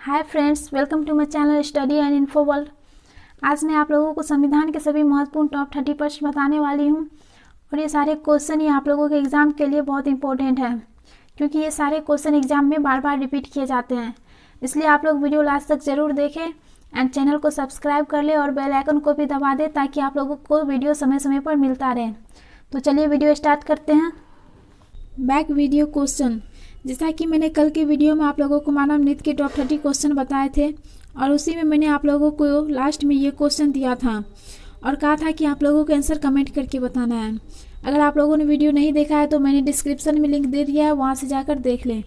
Hi friends, welcome to my channel study and info world. आज मैं आप लोगों को संविधान के सभी महत्वपूर्ण टॉप 30 प्रश्न बताने वाली हूं और ये सारे क्वेश्चन ही आप लोगों के एग्ज़ाम के लिए बहुत इंपॉर्टेंट है, क्योंकि ये सारे क्वेश्चन एग्ज़ाम में बार बार रिपीट किए जाते हैं। इसलिए आप लोग वीडियो लास्ट तक ज़रूर देखें एंड चैनल को सब्सक्राइब कर ले और बेल आइकन को भी दबा दें ताकि आप लोगों को वीडियो समय समय पर मिलता रहे। तो चलिए वीडियो स्टार्ट करते हैं। Back video question. जैसा कि मैंने कल के वीडियो में आप लोगों को मानव नृत्य के टॉप 30 क्वेश्चन बताए थे और उसी में मैंने आप लोगों को लास्ट में ये क्वेश्चन दिया था और कहा था कि आप लोगों को आंसर कमेंट करके बताना है। अगर आप लोगों ने वीडियो नहीं देखा है तो मैंने डिस्क्रिप्शन में लिंक दे दिया है, वहाँ से जाकर देख लें।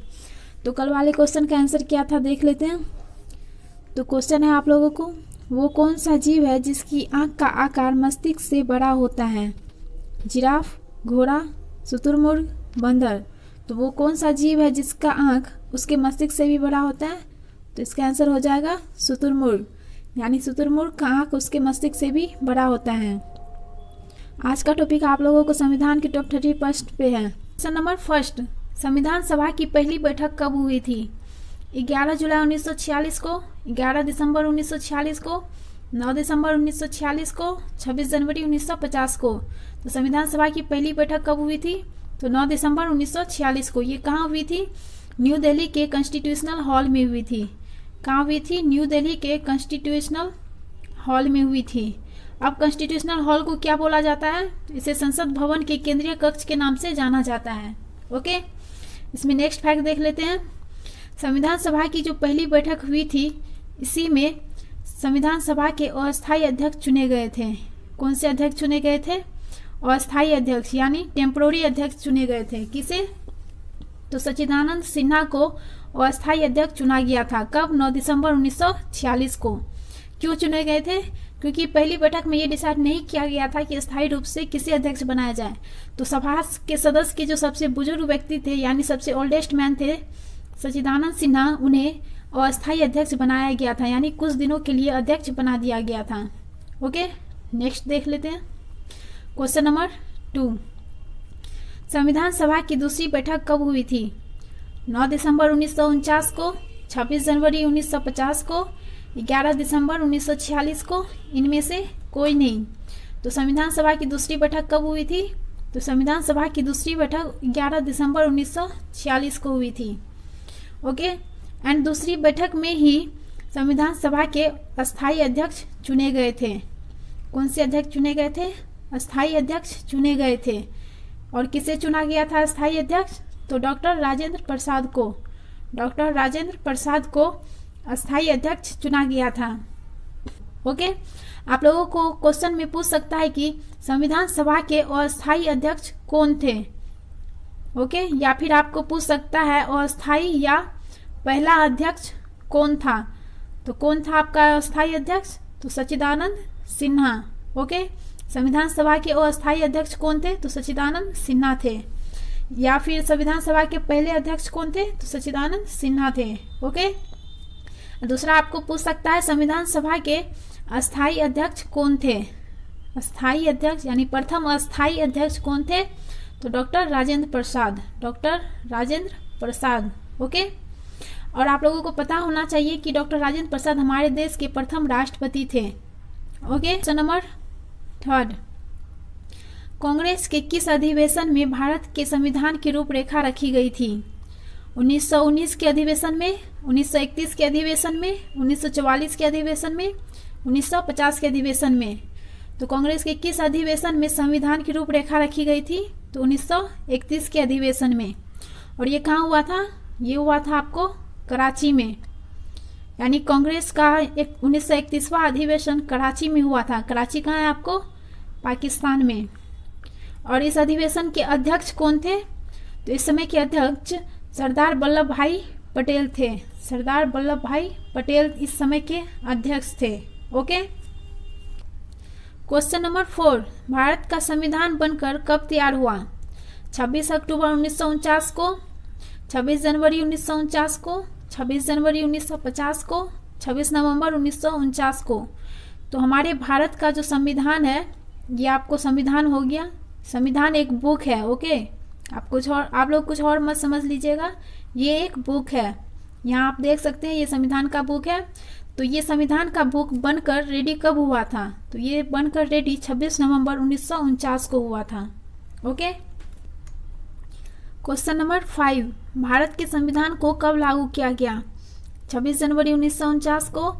तो कल वाले क्वेश्चन का आंसर क्या था देख लेते हैं। तो क्वेश्चन है आप लोगों को, वो कौन सा जीव है जिसकी आँख का आकार मस्तिष्क से बड़ा होता है? जिराफ, घोड़ा, शुतुरमुर्ग, बंदर। तो वो कौन सा जीव है जिसका आँख उसके मस्तिष्क से भी बड़ा होता है? तो इसका आंसर हो जाएगा शुतुरमुर्ग, यानी शुतुरमुर्ग का आँख उसके मस्तिष्क से भी बड़ा होता है। आज का टॉपिक आप लोगों को संविधान के टॉप 30 प्रश्न पे है। क्वेश्चन नंबर फर्स्ट, संविधान सभा की पहली बैठक कब हुई थी? 11 जुलाई 1946 को, 11 दिसंबर 1946 को, 9 दिसंबर 1946 को, 26 जनवरी 1950 को। तो संविधान सभा की पहली बैठक कब हुई थी? तो 9 दिसंबर 1946 को। ये कहाँ हुई थी? न्यू दिल्ली के कॉन्स्टिट्यूशनल हॉल में हुई थी। कहाँ हुई थी? न्यू दिल्ली के कॉन्स्टिट्यूशनल हॉल में हुई थी। अब कॉन्स्टिट्यूशनल हॉल को क्या बोला जाता है? इसे संसद भवन के केंद्रीय कक्ष के नाम से जाना जाता है। ओके, इसमें नेक्स्ट फैक्ट देख लेते हैं। संविधान सभा की जो पहली बैठक हुई थी, इसी में संविधान सभा के अस्थायी अध्यक्ष चुने गए थे। कौन से अध्यक्ष चुने गए थे? अस्थायी अध्यक्ष, यानी टेम्पोररी अध्यक्ष चुने गए थे। किसे? तो सच्चिदानंद सिन्हा को अस्थायी अध्यक्ष चुना गया था। कब? 9 दिसंबर 1946 को। क्यों चुने गए थे? क्योंकि पहली बैठक में ये डिसाइड नहीं किया गया था कि अस्थायी रूप से किसे अध्यक्ष बनाया जाए। तो सभा के सदस्य के जो सबसे बुजुर्ग व्यक्ति थे, यानी सबसे ओल्डेस्ट मैन थे सच्चिदानंद सिन्हा, उन्हें अस्थायी अध्यक्ष बनाया गया था, यानी कुछ दिनों के लिए अध्यक्ष बना दिया गया था। ओके, नेक्स्ट देख लेते हैं। क्वेश्चन नंबर 2, संविधान सभा की दूसरी बैठक कब हुई थी? 9 दिसंबर 1949 को, 26 जनवरी 1950 को, 11 दिसंबर 1946 को, इनमें से कोई नहीं। तो संविधान सभा की दूसरी बैठक कब हुई थी? तो संविधान सभा की दूसरी बैठक 11 दिसंबर 1946 को हुई थी। ओके, एंड दूसरी बैठक में ही संविधान सभा के अस्थायी अध्यक्ष चुने गए थे। कौन से अध्यक्ष चुने गए थे? अस्थायी अध्यक्ष चुने गए थे। और किसे चुना गया था अस्थायी अध्यक्ष? तो डॉक्टर राजेंद्र प्रसाद को। डॉक्टर राजेंद्र प्रसाद को अस्थायी अध्यक्ष चुना गया था। ओके, आप लोगों को क्वेश्चन में पूछ सकता है कि संविधान सभा के अस्थायी अध्यक्ष कौन थे। ओके, या फिर आपको पूछ सकता है अस्थायी या पहला अध्यक्ष कौन था। तो कौन था आपका अस्थायी अध्यक्ष? तो सच्चिदानंद सिन्हा। ओके, संविधान सभा के अस्थायी अध्यक्ष कौन थे? तो सच्चिदानंद सिन्हा थे। या फिर संविधान सभा के पहले अध्यक्ष कौन थे? तो सच्चिदानंद सिन्हा थे। ओके, दूसरा आपको पूछ सकता है संविधान सभा के अस्थायी अध्यक्ष कौन थे। अस्थायी अध्यक्ष यानी प्रथम अस्थायी अध्यक्ष कौन थे? तो doctor Rajendra Prasad. Doctor Rajendra Prasad. Okay, और आप लोगों को पता होना चाहिए कि डॉक्टर राजेंद्र प्रसाद हमारे देश के प्रथम राष्ट्रपति थे। ओके, क्वेश्चन नंबर 3, कांग्रेस के किस अधिवेशन में भारत के संविधान की रूपरेखा रखी गई थी? 1919 के अधिवेशन में, 1931 के अधिवेशन में, 1944 के अधिवेशन में, 1950 के अधिवेशन में। तो कांग्रेस के किस अधिवेशन में संविधान की रूपरेखा रखी गई थी? तो 1931 के अधिवेशन में। और ये कहाँ हुआ था? ये हुआ था आपको कराची में, यानी कांग्रेस का एक 1931वां अधिवेशन कराची में हुआ था। कराची कहाँ है आपको? पाकिस्तान में। और इस अधिवेशन के अध्यक्ष कौन थे? तो इस समय के अध्यक्ष सरदार वल्लभ भाई पटेल थे। सरदार वल्लभ भाई पटेल इस समय के अध्यक्ष थे। ओके, क्वेश्चन नंबर 4, भारत का संविधान बनकर कब तैयार हुआ? 26 अक्टूबर 1949 को, 26 जनवरी 1949 को, 26 जनवरी 1950 को, 26 नवंबर 1949 को। तो हमारे भारत का जो संविधान है, ये आपको संविधान हो गया। संविधान एक बुक है। ओके, आप लोग कुछ और मत समझ लीजिएगा, ये एक बुक है। यहाँ आप देख सकते हैं ये संविधान का बुक है। तो ये संविधान का बुक बनकर रेडी कब हुआ था? तो ये बनकर रेडी 26 नवंबर 1949 को हुआ था। ओके। क्वेश्चन नंबर 5, भारत के संविधान को कब लागू किया गया? 26 जनवरी 1949 को,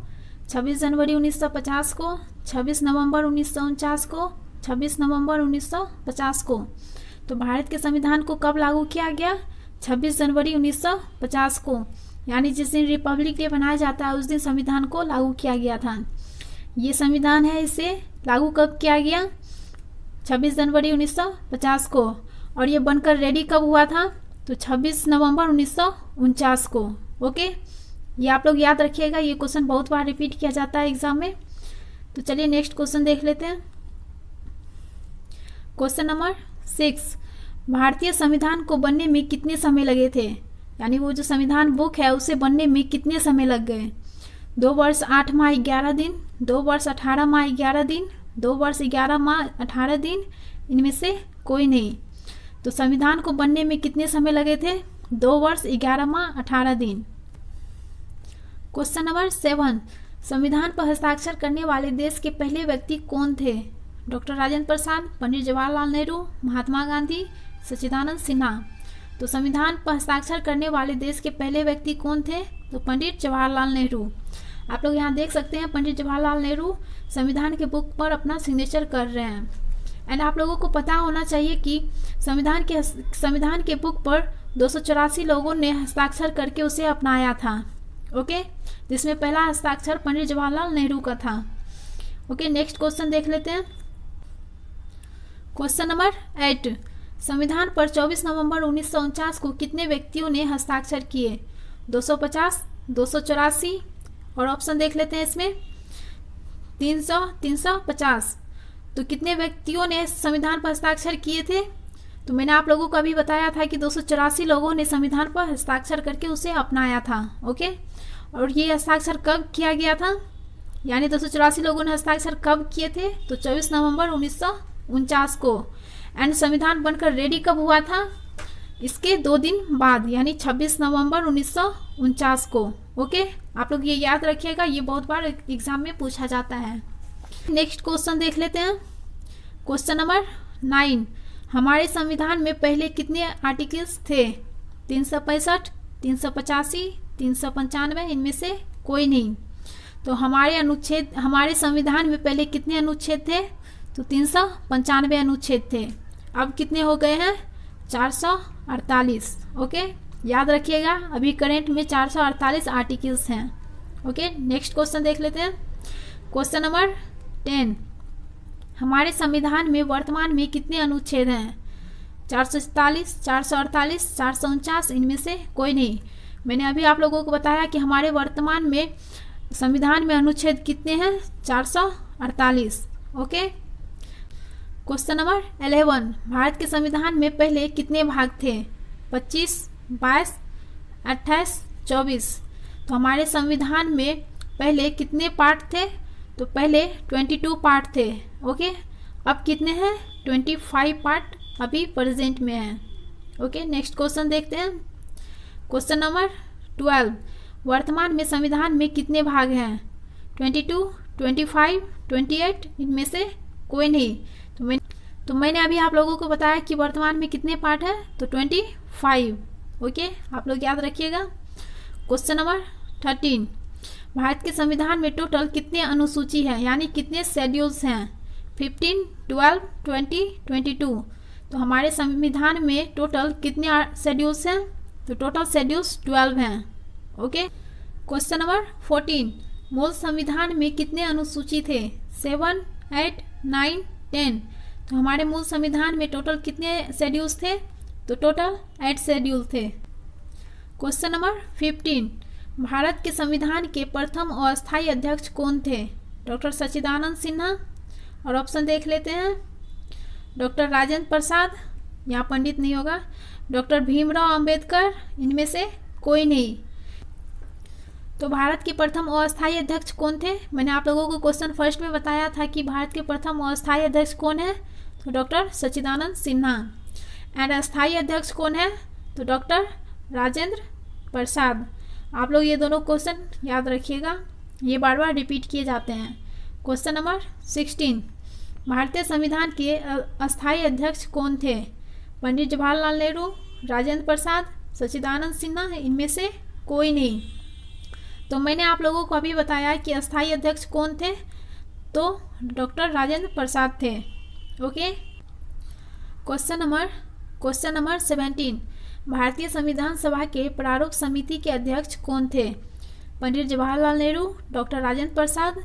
26 जनवरी 1950 को, 26 नवंबर 1949 को, 26 नवंबर 1950 को। तो भारत के संविधान को कब लागू किया गया? 26 जनवरी 1950 को, यानी जिस दिन रिपब्लिक डे मनाया जाता है उस दिन संविधान को लागू किया गया था। ये संविधान है, इसे लागू कब किया गया? 26 जनवरी 1950 को। और ये बनकर रेडी कब हुआ था? तो 26 नवंबर 1949 को। ओके, ये आप लोग याद रखिएगा, ये क्वेश्चन बहुत बार रिपीट किया जाता है एग्जाम में। तो चलिए नेक्स्ट क्वेश्चन देख लेते हैं। क्वेश्चन नंबर 6, भारतीय संविधान को बनने में कितने समय लगे थे? यानी वो जो संविधान बुक है उसे बनने में कितने समय लग गए? 2 वर्ष 8 माह 11 दिन, 2 वर्ष 18 माह 11 दिन, 2 वर्ष 11 माह 18 दिन, इनमें से कोई नहीं। तो संविधान को बनने में कितने समय लगे थे? 2 वर्ष 11 माह 18 दिन। क्वेश्चन नंबर 7, संविधान पर हस्ताक्षर करने वाले देश के पहले व्यक्ति कौन थे? डॉक्टर राजेंद्र प्रसाद, पंडित जवाहरलाल नेहरू, महात्मा गांधी, सच्चिदानंद सिन्हा। तो संविधान पर हस्ताक्षर करने वाले देश के पहले व्यक्ति कौन थे? तो पंडित जवाहरलाल नेहरू। आप लोग यहाँ देख सकते हैं पंडित जवाहरलाल नेहरू संविधान के बुक पर अपना सिग्नेचर कर रहे हैं। एंड आप लोगों को पता होना चाहिए कि संविधान के बुक पर 284 लोगों ने हस्ताक्षर करके उसे अपनाया था। ओके, जिसमें पहला हस्ताक्षर पंडित जवाहरलाल नेहरू का था। ओके, नेक्स्ट क्वेश्चन देख लेते हैं। क्वेश्चन नंबर 8, संविधान पर 24 नवंबर 1949 को कितने व्यक्तियों ने हस्ताक्षर किए? 250, 284 और ऑप्शन देख लेते हैं इसमें 300, 350। तो कितने व्यक्तियों ने संविधान पर हस्ताक्षर किए थे? तो मैंने आप लोगों को अभी बताया था कि 284 लोगों ने संविधान पर हस्ताक्षर करके उसे अपनाया था। ओके, और ये हस्ताक्षर कब किया गया था? यानी 284 लोगों ने हस्ताक्षर कब किए थे? तो 24 नवंबर 1949 को। एंड संविधान बनकर रेडी कब हुआ था? इसके 2 दिन बाद, यानी 26 नवंबर 1949 को। ओके, आप लोग ये याद रखिएगा, ये बहुत बार एग्जाम में पूछा जाता है। नेक्स्ट क्वेश्चन देख लेते हैं। क्वेश्चन नंबर 9, हमारे संविधान में पहले कितने आर्टिकल्स थे? 365, 385, 395, इनमें से कोई नहीं। तो हमारे संविधान में पहले कितने अनुच्छेद थे? तो 395 अनुच्छेद थे। अब कितने हो गए हैं? 448। ओके, याद रखिएगा, अभी करेंट में 448 आर्टिकल्स हैं। ओके, नेक्स्ट क्वेश्चन देख लेते हैं। क्वेश्चन नंबर 10, हमारे संविधान में वर्तमान में कितने अनुच्छेद हैं? 447, 448, 449, इनमें से कोई नहीं। मैंने अभी आप लोगों को बताया कि हमारे वर्तमान में संविधान में अनुच्छेद कितने हैं? 448। ओके, क्वेश्चन नंबर 11, भारत के संविधान में पहले कितने भाग थे? 25, 22, 28, 24। तो हमारे संविधान में पहले कितने पार्ट थे? तो पहले 22 पार्ट थे। ओके, अब कितने हैं? 25 पार्ट अभी प्रेजेंट में हैं। ओके, नेक्स्ट क्वेश्चन देखते हैं। क्वेश्चन नंबर 12, वर्तमान में संविधान में कितने भाग हैं? 22, 25, 28, इनमें से कोई नहीं। तो मैंने अभी आप लोगों को बताया कि वर्तमान में कितने पार्ट हैं? तो 25। ओके, आप लोग याद रखिएगा। क्वेश्चन नंबर 13, भारत के संविधान में टोटल कितने अनुसूची हैं, यानी कितने शेड्यूल्स हैं? 15, 12, 20, 22। तो हमारे संविधान में टोटल कितने शेड्यूल्स हैं? तो टोटल शेड्यूल्स 12 हैं। ओके, क्वेश्चन नंबर 14, मूल संविधान में कितने अनुसूची थे? 7, 8, 9, 10। तो हमारे मूल संविधान में टोटल कितने शेड्यूल्स थे? तो टोटल 8 शेड्यूल थे। क्वेश्चन नंबर 15, भारत के संविधान के प्रथम अस्थायी अध्यक्ष कौन थे? डॉक्टर सच्चिदानंद सिन्हा और ऑप्शन देख लेते हैं। डॉक्टर राजेंद्र प्रसाद, यहाँ पंडित नहीं होगा, डॉक्टर भीमराव अंबेडकर, इनमें से कोई नहीं। तो भारत के प्रथम अस्थायी अध्यक्ष कौन थे? मैंने आप लोगों को क्वेश्चन फर्स्ट में बताया था कि भारत के प्रथम अस्थायी अध्यक्ष कौन है? तो डॉक्टर सच्चिदानंद सिन्हा। एंड अस्थायी अध्यक्ष कौन है? तो डॉक्टर राजेंद्र प्रसाद। आप लोग ये दोनों क्वेश्चन याद रखिएगा, ये बार बार रिपीट किए जाते हैं। क्वेश्चन नंबर 16, भारतीय संविधान के अस्थायी अध्यक्ष कौन थे? पंडित जवाहरलाल नेहरू, राजेंद्र प्रसाद, सच्चिदानंद सिन्हा, इनमें से कोई नहीं। तो मैंने आप लोगों को अभी बताया कि अस्थायी अध्यक्ष कौन थे, तो डॉक्टर राजेंद्र प्रसाद थे। ओके। क्वेश्चन नंबर 17, भारतीय संविधान सभा के प्रारूप समिति के अध्यक्ष कौन थे? Pandit Jawaharlal Nehru, doctor Rajendra Prasad,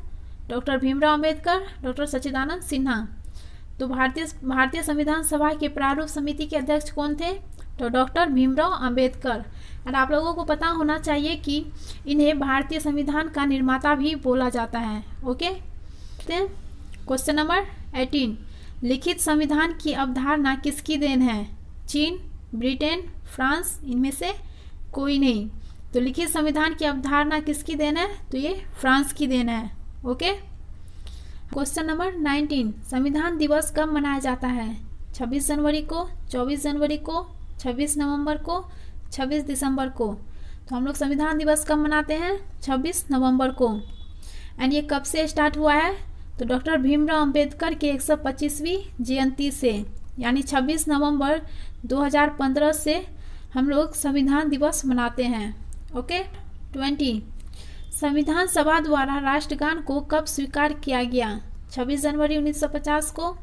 doctor Bhimrao Ambedkar, doctor सच्चिदानंद सिन्हा। तो भारतीय संविधान सभा के प्रारूप समिति के अध्यक्ष कौन थे? तो डॉक्टर भीमराव अंबेडकर। और आप लोगों को पता होना चाहिए कि इन्हें भारतीय संविधान का निर्माता भी बोला जाता है। ओके। क्वेश्चन नंबर 18, लिखित संविधान की अवधारणा किसकी देन है? चीन, ब्रिटेन, फ्रांस, इनमें से कोई नहीं। तो लिखित संविधान की अवधारणा किसकी देन है? तो ये फ्रांस की देन है। ओके। क्वेश्चन नंबर 19, संविधान दिवस कब मनाया जाता है? 26 जनवरी को, 24 जनवरी को, 26 नवंबर को, 26 दिसंबर को। तो हम लोग संविधान दिवस कब मनाते हैं? 26 नवंबर को। एंड ये कब से स्टार्ट हुआ है? तो डॉक्टर भीमराव अंबेडकर के 125वीं जयंती से, यानी 26 नवंबर 2015 से हम लोग संविधान दिवस मनाते हैं। ओके। 20, संविधान सभा द्वारा राष्ट्रगान को कब स्वीकार किया गया? 26 जनवरी 1950 को,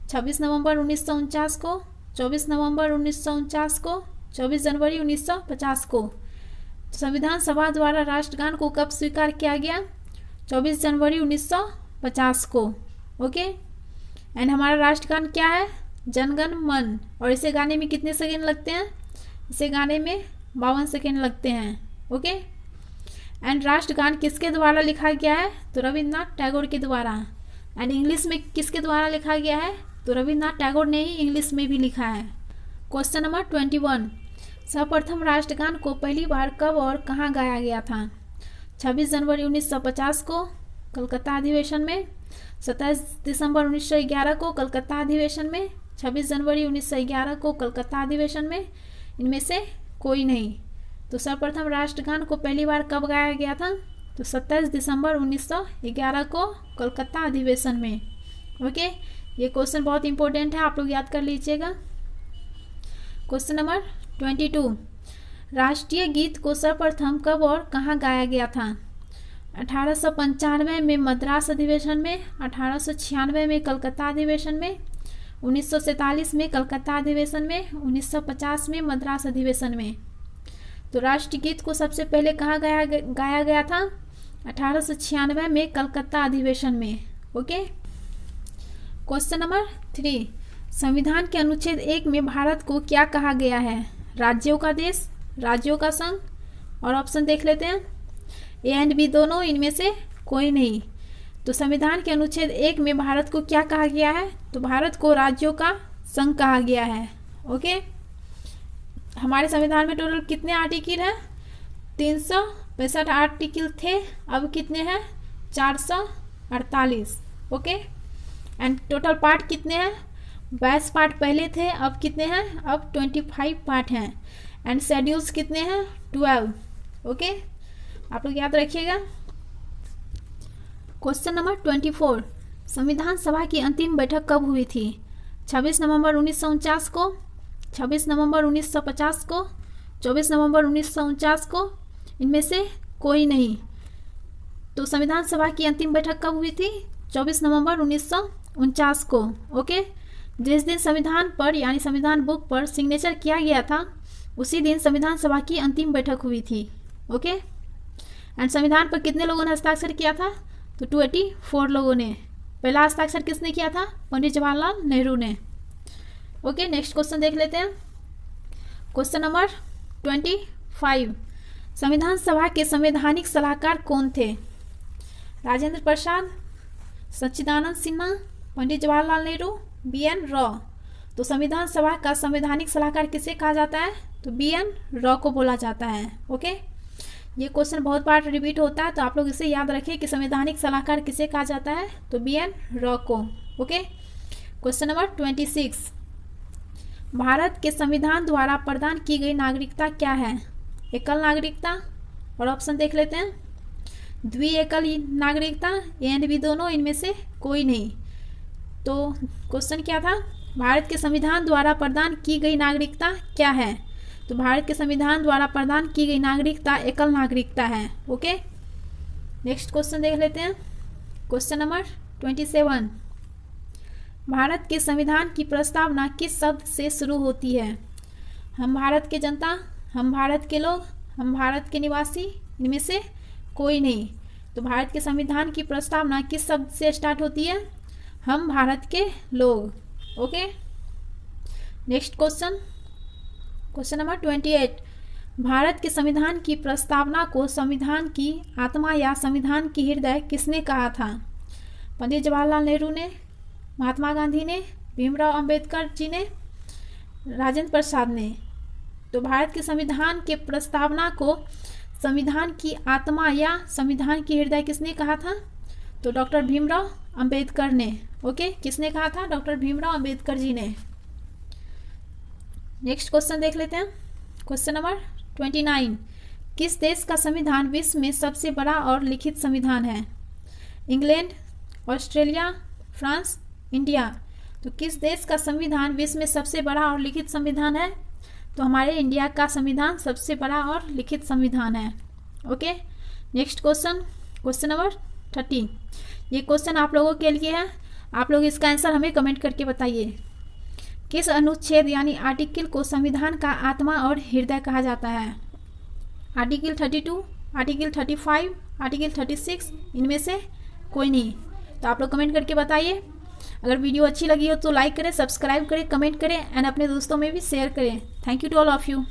26 नवंबर 1949 को, 24 नवंबर 1949 को, 24 जनवरी 1950 को। तो संविधान सभा द्वारा राष्ट्रगान को कब स्वीकार किया गया? 24 जनवरी 1950 को। ओके। एंड हमारा राष्ट्रगान क्या है? जनगण मन। और इसे गाने में कितने सेकेंड लगते हैं? इसे गाने में 52 सेकेंड लगते हैं। ओके। एंड राष्ट्रगान किसके द्वारा लिखा गया है? तो रविन्द्रनाथ टैगोर के द्वारा। एंड इंग्लिश में किसके द्वारा लिखा गया है? तो रविन्द्रनाथ टैगोर ने ही इंग्लिश में भी लिखा है। क्वेश्चन नंबर 21, सर्वप्रथम राष्ट्रगान को पहली बार कब और कहाँ गाया गया था? 26 जनवरी 1950 को कलकत्ता अधिवेशन में, 27 दिसंबर 1911 को कलकत्ता अधिवेशन में, 26 जनवरी 1911 को कलकत्ता अधिवेशन में, इनमें से कोई नहीं। तो सर्वप्रथम राष्ट्रगान को पहली बार कब गाया गया था? तो 27 दिसंबर 1911 को कलकत्ता अधिवेशन में। ओके। ये क्वेश्चन बहुत इंपॉर्टेंट है, आप लोग याद कर लीजिएगा। क्वेश्चन नंबर 22, राष्ट्रीय गीत को सर्वप्रथम कब और कहाँ गाया गया था? 1895 में मद्रास अधिवेशन में, 1896 में कलकत्ता अधिवेशन में, 1947 में कलकत्ता अधिवेशन में, 1950 में मद्रास अधिवेशन में। तो राष्ट्रीय गीत को सबसे पहले कहाँ गाया गया था? 1896 में कलकत्ता अधिवेशन में। ओके। क्वेश्चन नंबर 3, संविधान के अनुच्छेद 1 में भारत को क्या कहा गया है? राज्यों का देश, राज्यों का संघ। और ऑप्शन देख लेते हैं, ए एंड बी दोनों, इनमें से कोई नहीं। तो संविधान के अनुच्छेद 1 में भारत को क्या कहा गया है? तो भारत को राज्यों का संघ कहा गया है। ओके। हमारे संविधान में टोटल कितने आर्टिकल हैं? 365 आर्टिकल थे, अब कितने हैं? 448। ओके। एंड टोटल पार्ट कितने हैं? 22 पार्ट पहले थे, अब कितने हैं? अब 25 पार्ट हैं। एंड शेड्यूल्स कितने हैं? 12। ओके। आप लोग याद रखिएगा। क्वेश्चन नंबर 24, संविधान सभा की अंतिम बैठक कब हुई थी? 26 नवंबर 1949 को, 26 नवंबर 1950 को, 24 नवंबर 1949 को, इनमें से कोई नहीं। तो संविधान सभा की अंतिम बैठक कब हुई थी? 24 नवंबर 1949 को। ओके। जिस दिन संविधान पर यानी संविधान बुक पर सिग्नेचर किया गया था, उसी दिन संविधान सभा की अंतिम बैठक हुई थी। ओके। एंड संविधान पर कितने लोगों ने हस्ताक्षर किया था? तो 284 लोगों ने। पहला हस्ताक्षर किसने किया था? पंडित जवाहरलाल नेहरू ने। ओके। नेक्स्ट क्वेश्चन देख लेते हैं। क्वेश्चन नंबर 25, संविधान सभा के संवैधानिक सलाहकार कौन थे? राजेंद्र प्रसाद, सच्चिदानंद सिन्हा, पंडित जवाहरलाल नेहरू, BN रॉ। तो संविधान सभा का संवैधानिक सलाहकार किसे कहा जाता है? तो BN रॉ को बोला जाता है। ओके। ये क्वेश्चन बहुत बार रिपीट होता है, तो आप लोग इसे याद रखें कि संवैधानिक सलाहकार किसे कहा जाता है? तो BN रॉ को। ओके। क्वेश्चन नंबर 26, भारत के संविधान द्वारा प्रदान की गई नागरिकता क्या है? एकल नागरिकता, और ऑप्शन देख लेते हैं। द्विएकल नागरिकता, ए एंड बी दोनों, इनमें से कोई नहीं। तो क्वेश्चन क्या था, भारत के संविधान द्वारा प्रदान की गई नागरिकता क्या है? तो भारत के संविधान द्वारा प्रदान की गई नागरिकता एकल नागरिकता है। ओके, नेक्स्ट क्वेश्चन देख लेते हैं। क्वेश्चन नंबर 27, भारत के संविधान की प्रस्तावना किस शब्द से शुरू होती है? हम भारत के जनता, हम भारत के लोग, हम भारत के निवासी, इनमें से कोई नहीं। तो भारत के संविधान की प्रस्तावना किस शब्द से स्टार्ट होती है? हम भारत के लोग। Okay, next question, question number 28, Bharat के संविधान की प्रस्तावना को संविधान की आत्मा या संविधान की हृदय किसने कहा था? पंडित जवाहरलाल नेहरू ने, महात्मा गांधी ने, भीमराव अंबेडकर जी ने, राजेंद्र प्रसाद ने। तो भारत के संविधान के प्रस्तावना को संविधान की आत्मा या संविधान की हृदय किसने कहा था? तो डॉक्टर भीमराव अंबेडकर ने। ओके, किसने कहा था? डॉक्टर भीमराव अंबेडकर जी ने। नेक्स्ट क्वेश्चन देख लेते हैं। क्वेश्चन नंबर 29, किस देश का संविधान विश्व में सबसे बड़ा और लिखित संविधान है? England, Australia, France, India. तो किस देश का संविधान विश्व में सबसे बड़ा और लिखित संविधान है? तो हमारे इंडिया का संविधान सबसे बड़ा और लिखित संविधान है। Okay, next question, question number 30, ये क्वेश्चन आप लोगों के लिए है। आप लोग इसका आंसर हमें कमेंट करके बताइए। किस अनुच्छेद यानी आर्टिकल को संविधान का आत्मा और हृदय कहा जाता है? आर्टिकल 32, आर्टिकल 35, आर्टिकल 36, इनमें से कोई नहीं। तो आप लोग कमेंट करके बताइए। अगर वीडियो अच्छी लगी हो तो लाइक करें, सब्सक्राइब करें, कमेंट करें एंड अपने दोस्तों में भी शेयर करें। Thank you to all of you.